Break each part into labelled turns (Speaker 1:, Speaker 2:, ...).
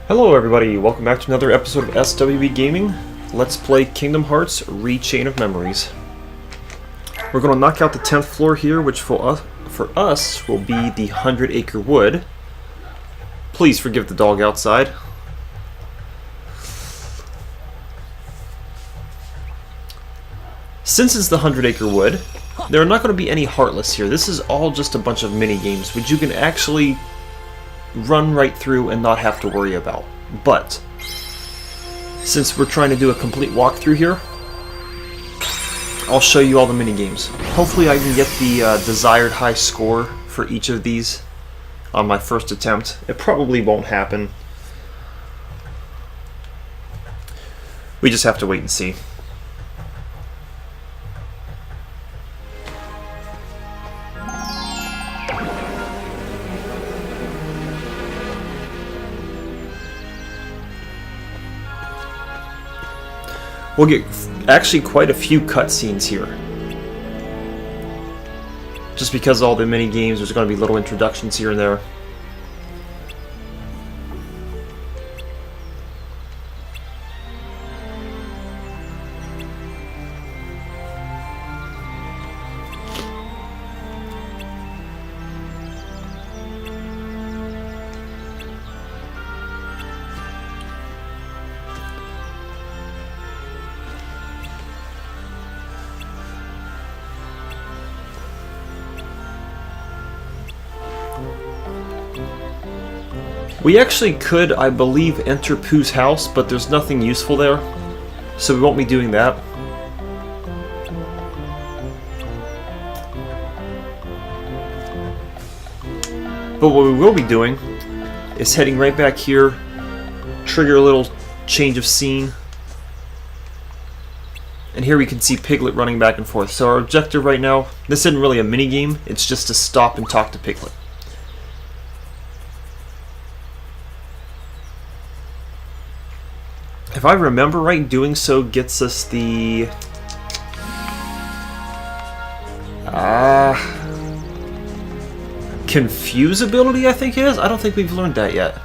Speaker 1: Hello everybody, welcome back to another episode of SWB Gaming. Let's play Kingdom Hearts Re-Chain of Memories. We're going to knock out the 10th floor here, which for us will be the 100-acre wood. Please forgive the dog outside. Since it's the 100-acre wood, there are not going to be any Heartless here. This is all just a bunch of mini-games, which you can actually run right through and not have to worry about. But since we're trying to do a complete walkthrough here, I'll show you all the mini games. Hopefully I can get the desired high score for each of these on my first attempt. It probably won't happen. We just have to wait and see. We'll get actually quite a few cutscenes here. Just because of all the mini games, there's going to be little introductions here and there. We actually could, I believe, enter Pooh's house, but there's nothing useful there, so we won't be doing that. But what we will be doing is heading right back here, trigger a little change of scene, and here we can see Piglet running back and forth. So our objective right now, this isn't really a mini game, it's just to stop and talk to Piglet. If I remember right, doing so gets us the confuse ability, I think it is. I don't think we've learned that yet.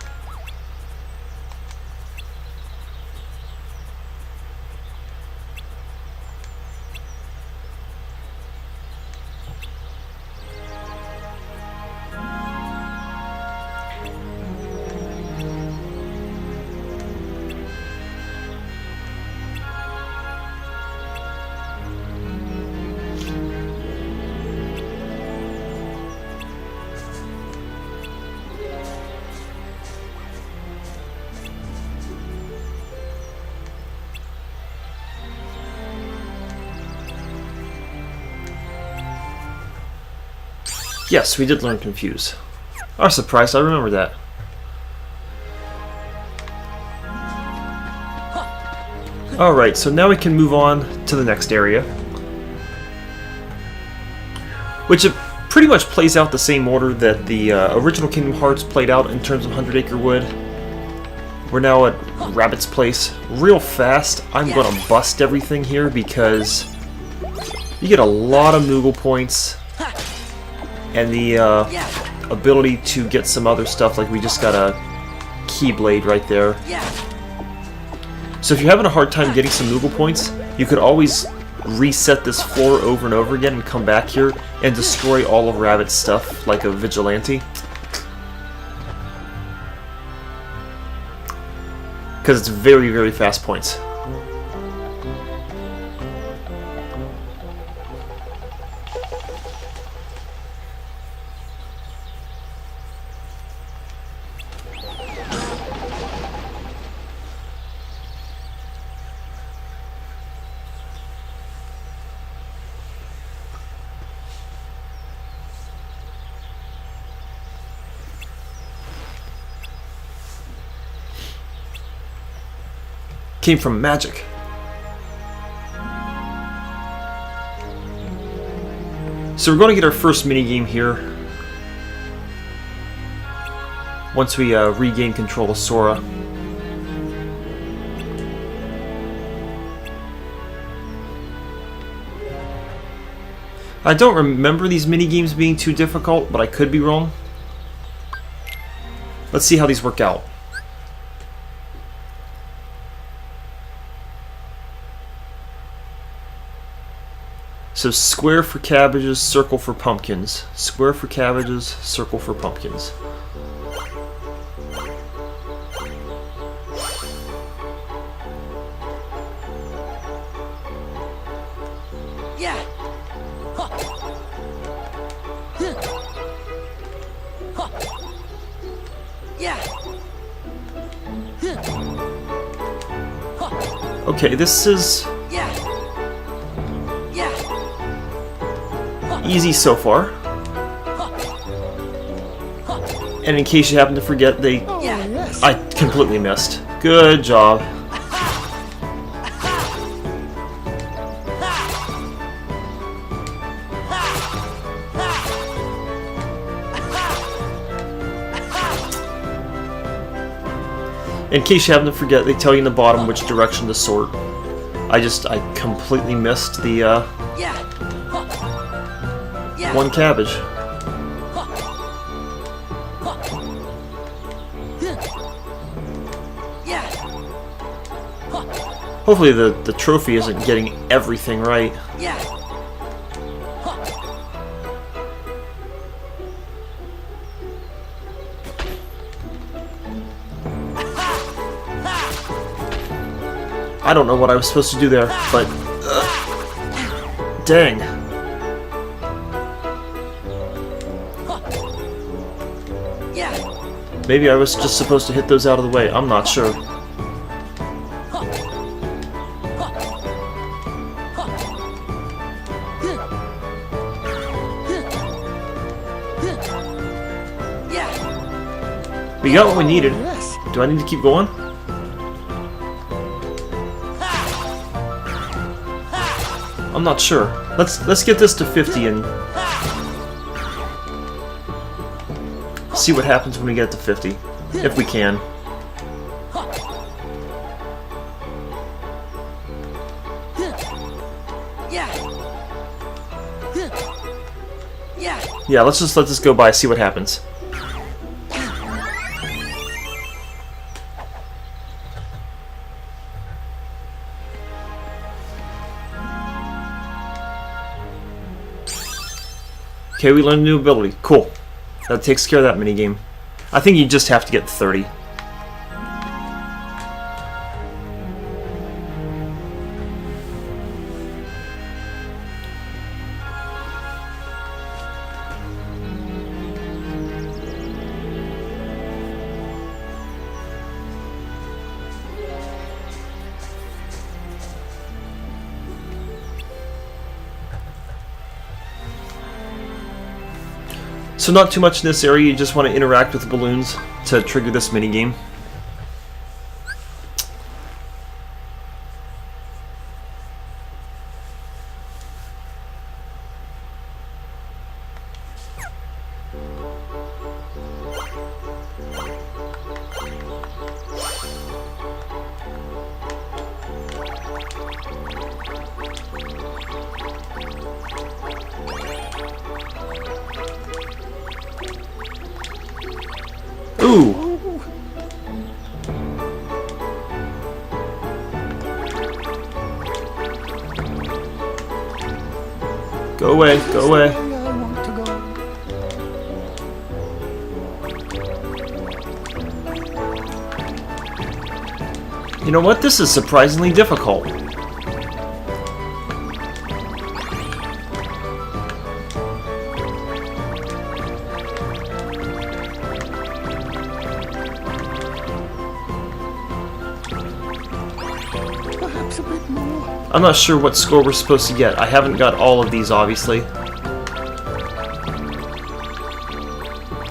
Speaker 1: Yes, we did learn Confuse. I was surprised, I remember that. Alright, so now we can move on to the next area. Which it pretty much plays out the same order that the original Kingdom Hearts played out in terms of 100-acre wood. We're now at Rabbit's place. Real fast, I'm gonna bust everything here because you get a lot of Moogle points. And the ability to get some other stuff, like we just got a Keyblade right there. So if you're having a hard time getting some Moogle points, you could always reset this floor over and over again and come back here and destroy all of Rabbit's stuff like a vigilante. Because it's very, very fast points. Came from magic. So we're going to get our first minigame here once we regain control of Sora. I don't remember these mini-games being too difficult, but I could be wrong. Let's see how these work out. So square for cabbages, circle for pumpkins. Square for cabbages, circle for pumpkins.
Speaker 2: Yeah. Yeah.
Speaker 1: Okay, this is
Speaker 2: Yeah. Yeah.
Speaker 1: easy so far. And in case you happen to forget,
Speaker 2: Yeah.
Speaker 1: I completely missed. Good job. In case you happen to forget, they tell you in the bottom which direction to sort. I completely missed the
Speaker 2: Yeah. Yeah.
Speaker 1: one cabbage.
Speaker 2: Yeah.
Speaker 1: Hopefully the trophy isn't getting everything right.
Speaker 2: Yeah.
Speaker 1: I don't know what I was supposed to do there, but dang.
Speaker 2: Yeah.
Speaker 1: Maybe I was just supposed to hit those out of the way. I'm not sure.
Speaker 2: Yeah.
Speaker 1: We got what we needed. Do I need to keep going? I'm not sure. Let's get this to 50 and see what happens when we get to 50, if we can.
Speaker 2: Yeah. Yeah.
Speaker 1: Yeah, let's just let this go by, see what happens. Okay, we learned a new ability. Cool. That takes care of that minigame. I think you just have to get 30. So not too much in this area, you just want to interact with the balloons to trigger this minigame. Ooh! Go away, go away. You know what? This is surprisingly difficult. I'm not sure what score we're supposed to get. I haven't got all of these, obviously.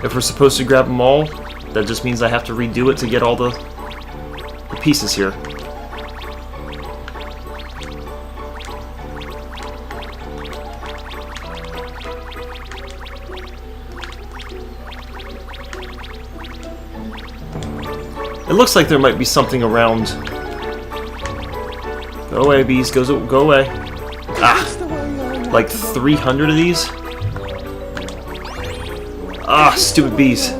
Speaker 1: If we're supposed to grab them all, that just means I have to redo it to get all the pieces here. It looks like there might be something around. Go away, bees. Go away. Ah! Like 300 of these? Ah, stupid bees.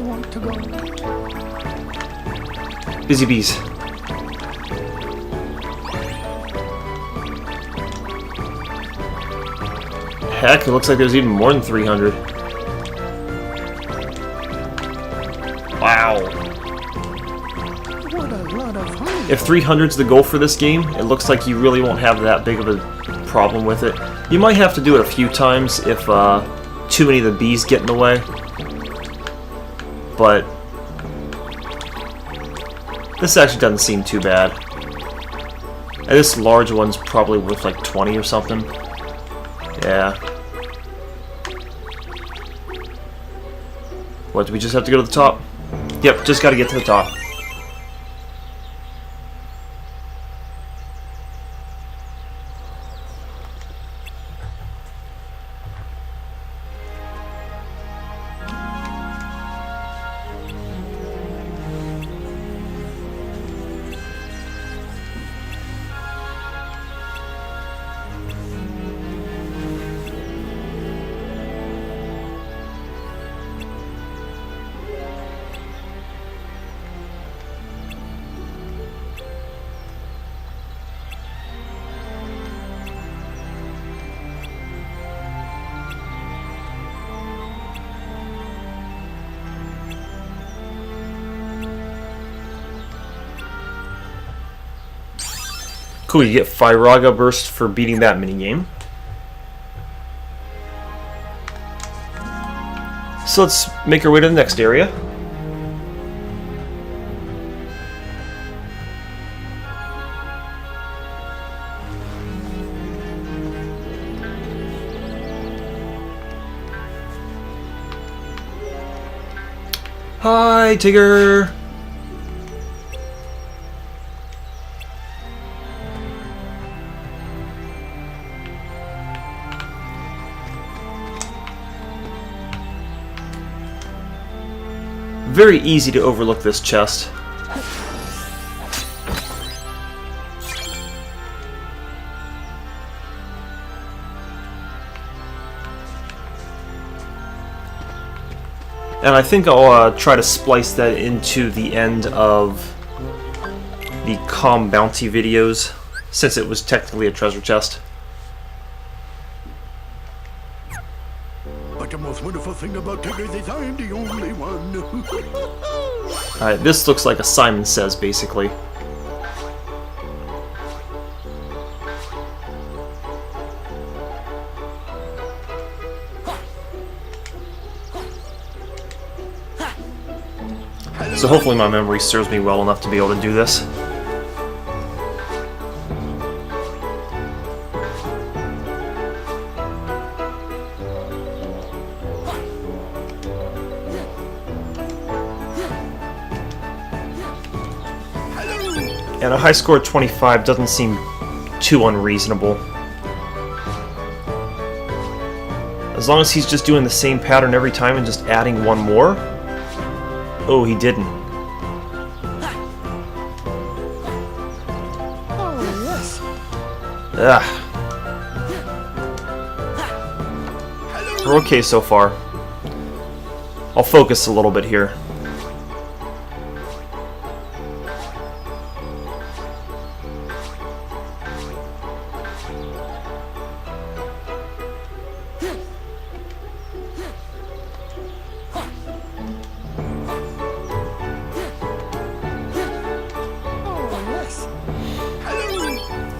Speaker 1: Busy bees. Heck, it looks like there's even more than 300. Wow.
Speaker 2: What a lot of honey.
Speaker 1: If 300's the goal for this game, it looks like you really won't have that big of a problem with it. You might have to do it a few times if too many of the bees get in the way. But this actually doesn't seem too bad. And this large one's probably worth like 20 or something. Yeah. What, do we just have to go to the top? Yep, just gotta get to the top. Cool, you get Firaga Burst for beating that minigame. So let's make our way to the next area. Hi, Tigger! Very easy to overlook this chest. And I think I'll try to splice that into the end of the Calm Bounty videos, since it was technically a treasure chest.
Speaker 3: But the most wonderful thing about Tigger is I'm the only one.
Speaker 1: Alright, this looks like a Simon Says, basically. So hopefully my memory serves me well enough to be able to do this. And a high score of 25 doesn't seem too unreasonable. As long as he's just doing the same pattern every time and just adding one more. Oh, he didn't.
Speaker 2: Oh, yes.
Speaker 1: Ugh. We're okay so far. I'll focus a little bit here.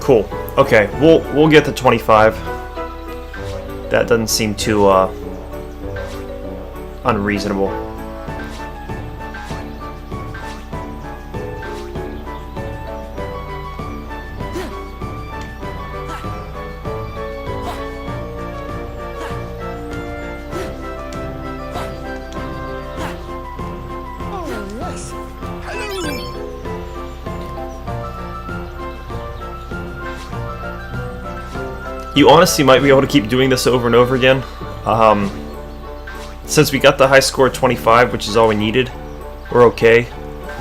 Speaker 1: Cool. Okay, we'll get to 25. That doesn't seem too unreasonable. You honestly might be able to keep doing this over and over again. Since we got the high score of 25, which is all we needed, we're okay.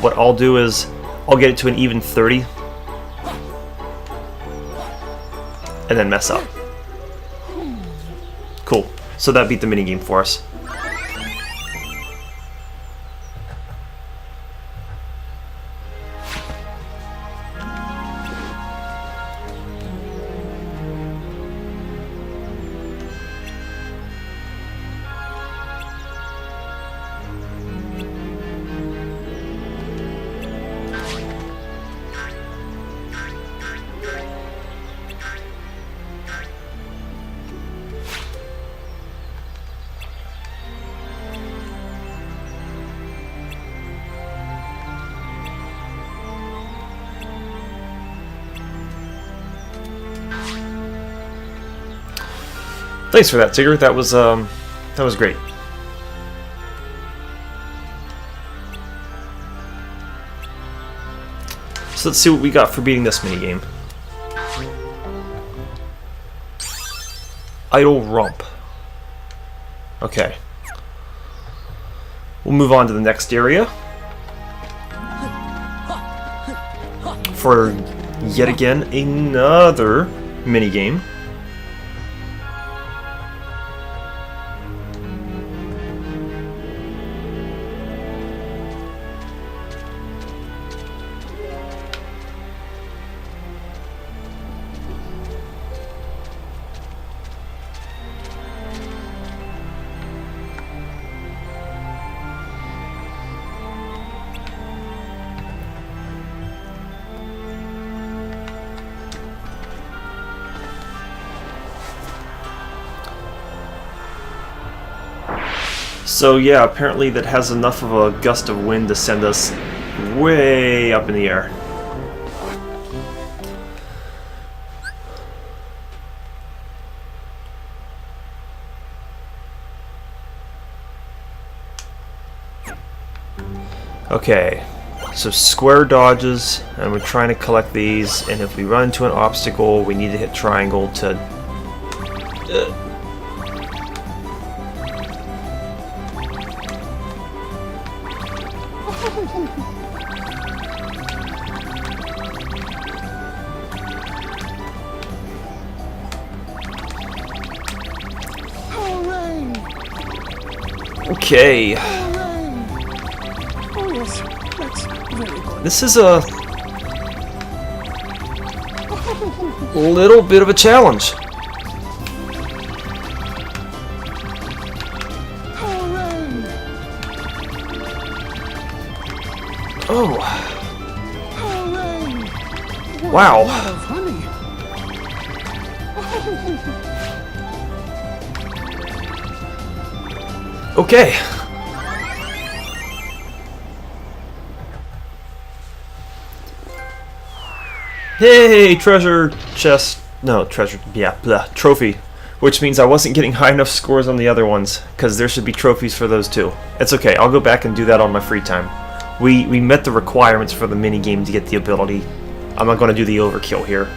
Speaker 1: What I'll do is, I'll get it to an even 30. And then mess up. Cool. So that beat the minigame for us. Thanks for that, Tigger. That was great. So let's see what we got for beating this minigame. Idle Rump. Okay. We'll move on to the next area. For yet again another minigame. So yeah, apparently that has enough of a gust of wind to send us way up in the air. Okay, so square dodges, and we're trying to collect these, and if we run into an obstacle, we need to hit triangle to...
Speaker 2: Hooray!
Speaker 1: Okay,
Speaker 2: Hooray! Oh yes, that's very good.
Speaker 1: this is a little bit of a challenge.
Speaker 2: Hooray!
Speaker 1: Oh,
Speaker 2: Hooray!
Speaker 1: wow.
Speaker 2: What a lot of honey.
Speaker 1: Okay. Hey, treasure chest. No, treasure. Yeah, blah, trophy. Which means I wasn't getting high enough scores on the other ones, because there should be trophies for those too. It's okay, I'll go back and do that on my free time. We met the requirements for the minigame to get the ability. I'm not going to do the overkill here.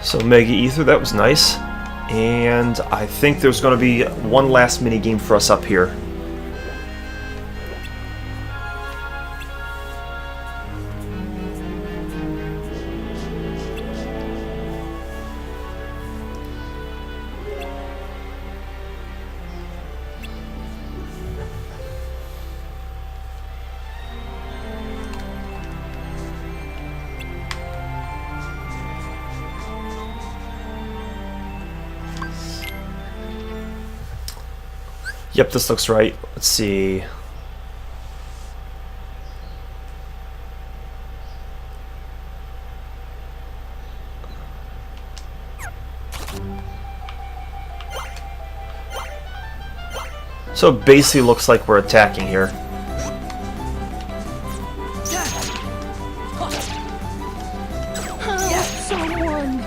Speaker 1: So Mega Ether, that was nice. And I think there's going to be one last mini game for us up here. Yep, this looks right. Let's see. So it basically looks like we're attacking here.
Speaker 2: Help someone!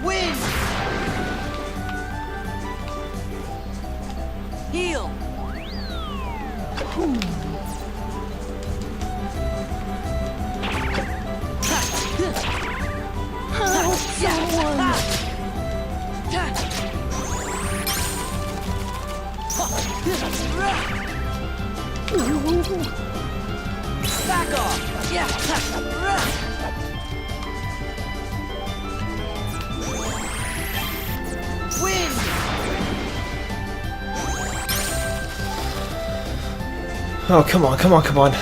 Speaker 4: Win! Heal!
Speaker 2: Help someone!
Speaker 4: Back off! Win!
Speaker 1: Oh, come on, come on, come on.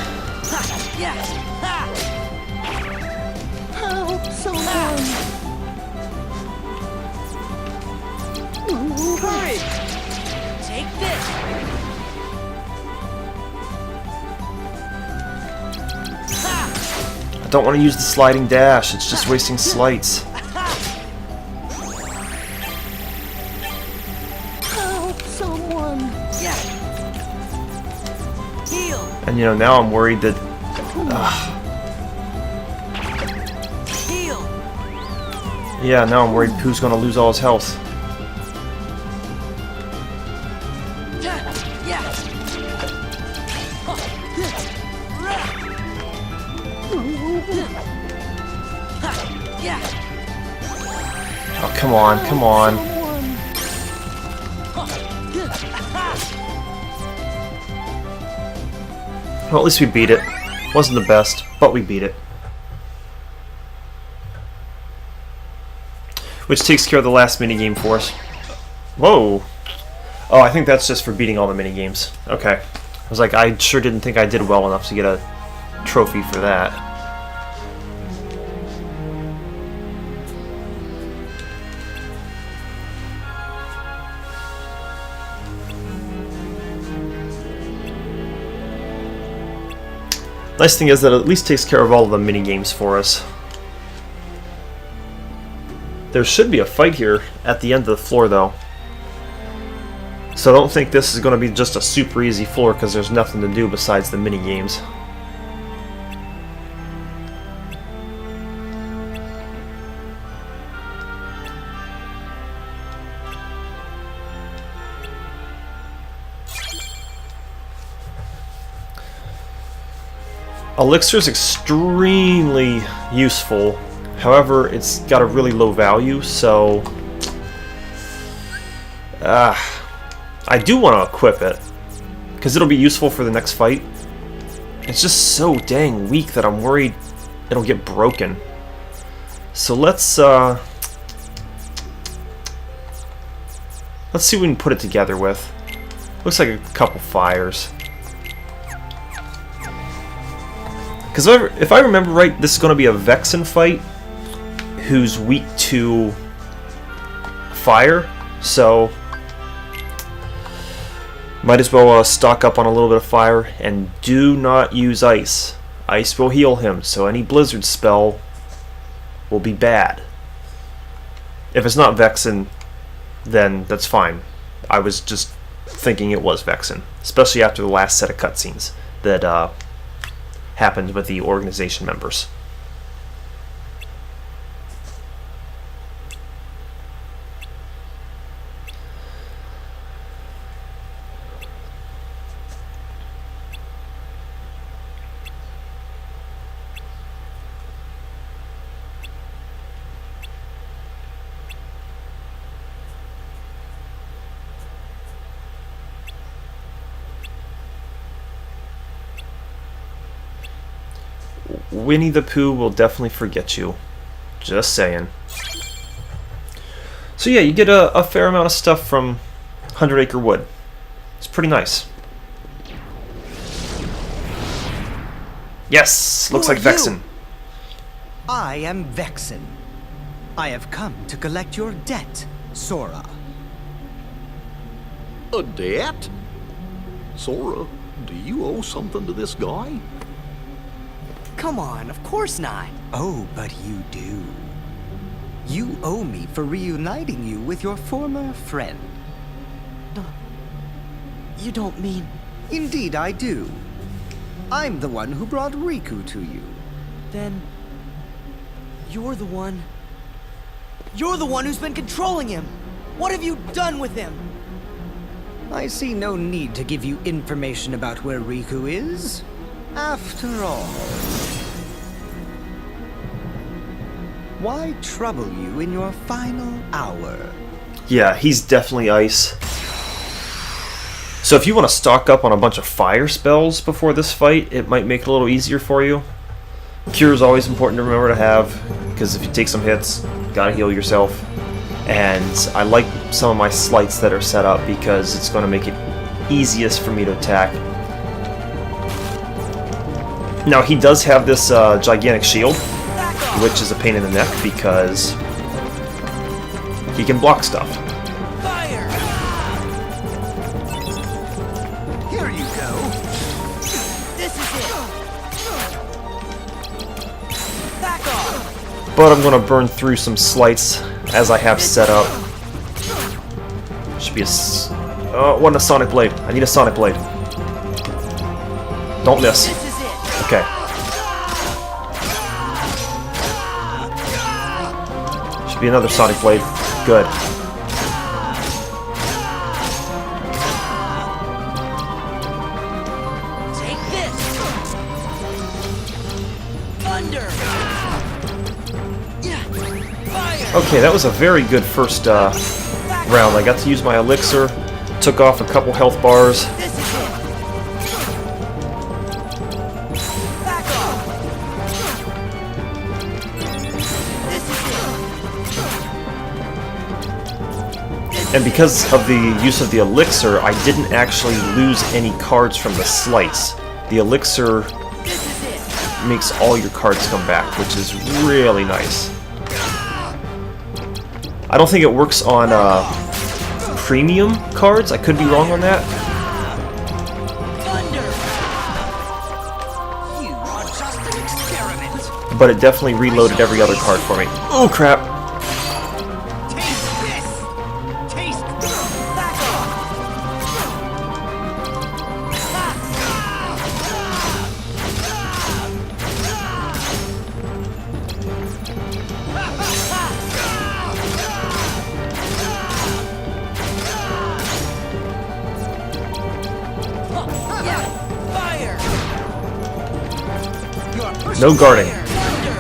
Speaker 4: Hurry! Take this! Ha!
Speaker 1: I don't want to use the sliding dash, it's just wasting slights.
Speaker 2: Help someone.
Speaker 4: Yeah! Heal!
Speaker 1: And you know, now I'm worried that...
Speaker 4: Heal!
Speaker 1: yeah, now I'm worried Pooh's gonna lose all his health.
Speaker 4: Yeah! Yeah!
Speaker 1: Oh, come on, come on. Well, at least we beat it. Wasn't the best, but we beat it. Which takes care of the last minigame for us. Whoa! Oh, I think that's just for beating all the minigames. Okay. I was like, I sure didn't think I did well enough to get a trophy for that. Nice thing is that it at least takes care of all of the mini-games for us. There should be a fight here at the end of the floor, though. So I don't think this is going to be just a super easy floor, because there's nothing to do besides the mini-games. Elixir is extremely useful, however, it's got a really low value, so I do want to equip it, because it'll be useful for the next fight. It's just so dang weak that I'm worried it'll get broken. So let's see what we can put it together with. Looks like a couple fires. Because if I remember right, this is going to be a Vexen fight who's weak to fire, so might as well stock up on a little bit of fire, and do not use ice. Ice will heal him, so any blizzard spell will be bad. If it's not Vexen, then that's fine. I was just thinking it was Vexen, especially after the last set of cutscenes that happened with the organization members. Winnie the Pooh will definitely forget you. Just saying. So yeah, you get a fair amount of stuff from 100 Acre Wood. It's pretty nice. Yes! Looks
Speaker 5: Who
Speaker 1: like
Speaker 5: are you?
Speaker 1: Vexen.
Speaker 5: I am Vexen. I have come to collect your debt, Sora.
Speaker 3: A debt? Sora, do you owe something to this guy?
Speaker 4: Come on, of course not.
Speaker 5: Oh, but you do. You owe me for reuniting you with your former friend.
Speaker 4: You don't mean...
Speaker 5: Indeed, I do. I'm the one who brought Riku to you.
Speaker 4: Then... You're the one... You're the one who's been controlling him! What have you done with him?
Speaker 5: I see no need to give you information about where Riku is. After all, why trouble you in your final hour?
Speaker 1: Yeah, he's definitely ice. So if you want to stock up on a bunch of fire spells before this fight, it might make it a little easier for you. Cure is always important to remember to have, because if you take some hits, you gotta heal yourself. And I like some of my slights that are set up because it's going to make it easiest for me to attack. Now he does have this gigantic shield, which is a pain in the neck because he can block stuff.
Speaker 4: Fire! Back off.
Speaker 1: But I'm gonna burn through some slights as I have set up. Should be a... want a Sonic Blade. I need a Sonic Blade. Don't miss.
Speaker 4: This is it.
Speaker 1: Okay. Should be another Sonic Blade. Good.
Speaker 4: Take this. Thunder. Yeah. Fire.
Speaker 1: Okay, that was a very good first round. I got to use my elixir, took off a couple health bars.
Speaker 4: This is it. Back off. This is it.
Speaker 1: And because of the use of the elixir, I didn't actually lose any cards from the slice. The elixir
Speaker 4: This is it.
Speaker 1: makes all your cards come back, which is really nice. I don't think it works on premium cards. I could be wrong on that.
Speaker 4: Thunder. You are just an experiment.
Speaker 1: But it definitely reloaded every other card for me. Oh crap!
Speaker 4: Taste this. Taste. Back off. Yeah. Fire.
Speaker 1: No guarding.
Speaker 4: Thunder.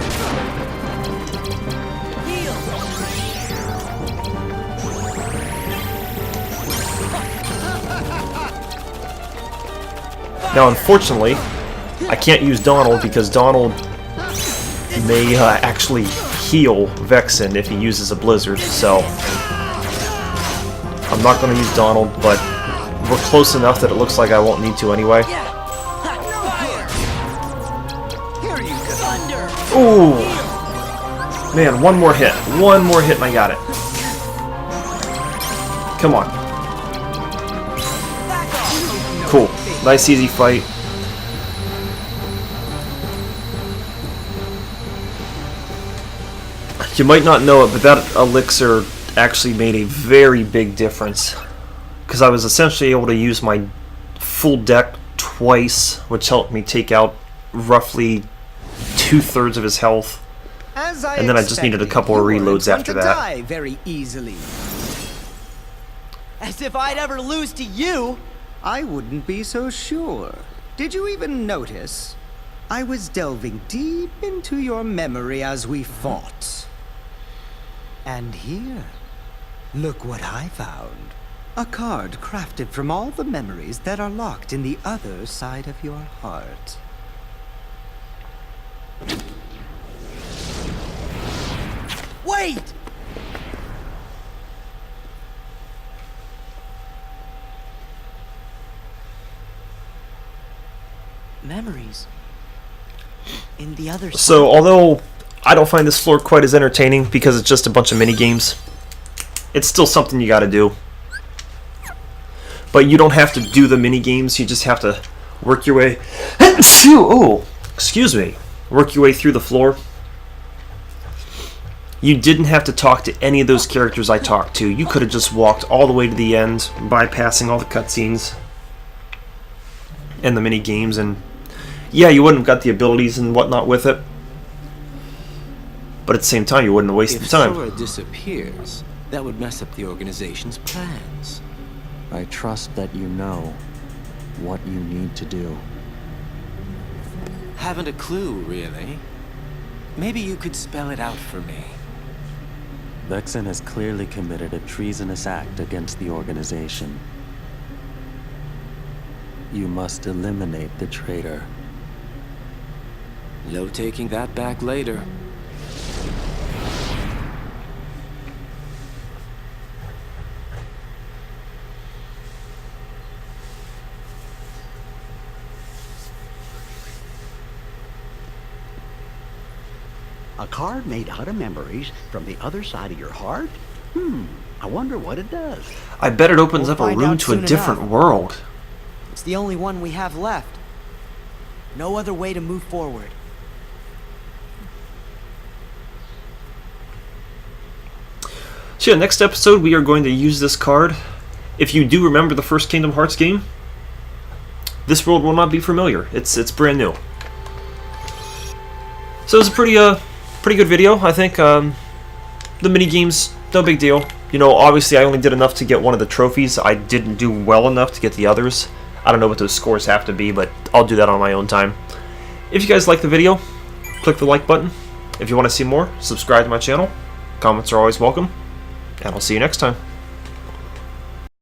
Speaker 4: Heal.
Speaker 1: Now, unfortunately, I can't use Donald because Donald may actually heal Vexen if he uses a Blizzard, so I'm not going to use Donald, but we're close enough that it looks like I won't need to anyway.
Speaker 4: Yeah. Fire.
Speaker 5: Here you go.
Speaker 4: Thunder.
Speaker 1: Ooh! Man, one more hit. One more hit and I got it. Come on.
Speaker 4: Back off.
Speaker 1: Cool. Nice easy fight. You might not know it, but that elixir actually made a very big difference. Because I was essentially able to use my full deck twice, which helped me take out roughly 2/3 of his health. And then I just needed a couple of reloads after that.
Speaker 5: Die very easily.
Speaker 4: As if I'd ever lose to you.
Speaker 5: I wouldn't be so sure. Did you even notice? I was delving deep into your memory as we fought. And here, look what I found. A card crafted from all the memories that are locked in the other side of your heart.
Speaker 4: Wait! Memories. In the other side.
Speaker 1: So, although I don't find this floor quite as entertaining because it's just a bunch of mini games, it's still something you gotta do. But you don't have to do the mini games, you just have to work your way. Oh, excuse me. Work your way through the floor. You didn't have to talk to any of those characters I talked to. You could have just walked all the way to the end, bypassing all the cutscenes and the mini games, and yeah, you wouldn't have got the abilities and whatnot with it. But at the same time, you wouldn't have wasted
Speaker 6: If
Speaker 1: time.
Speaker 6: Sora disappears, that would mess up the organization's plans.
Speaker 7: I trust that you know what you need to do.
Speaker 6: Haven't a clue, really. Maybe you could spell it out for me.
Speaker 7: Vexen has clearly committed a treasonous act against the organization. You must eliminate the traitor.
Speaker 6: No taking that back later.
Speaker 2: A card made out of memories from the other side of your heart? I wonder what it does.
Speaker 1: I bet it opens
Speaker 4: We'll
Speaker 1: up a
Speaker 4: find
Speaker 1: room
Speaker 4: out
Speaker 1: to a
Speaker 4: soon
Speaker 1: different
Speaker 4: enough.
Speaker 1: world.
Speaker 4: It's the only one we have left. No other way to move forward.
Speaker 1: So yeah, next episode we are going to use this card. If you do remember the first Kingdom Hearts game, this world will not be familiar. It's brand new. So it's a pretty good video, I think. The mini games, no big deal. You know, obviously I only did enough to get one of the trophies. I didn't do well enough to get the others. I don't know what those scores have to be, but I'll do that on my own time. If you guys like the video, click the like button. If you want to see more, subscribe to my channel. Comments are always welcome. And I'll see you next time.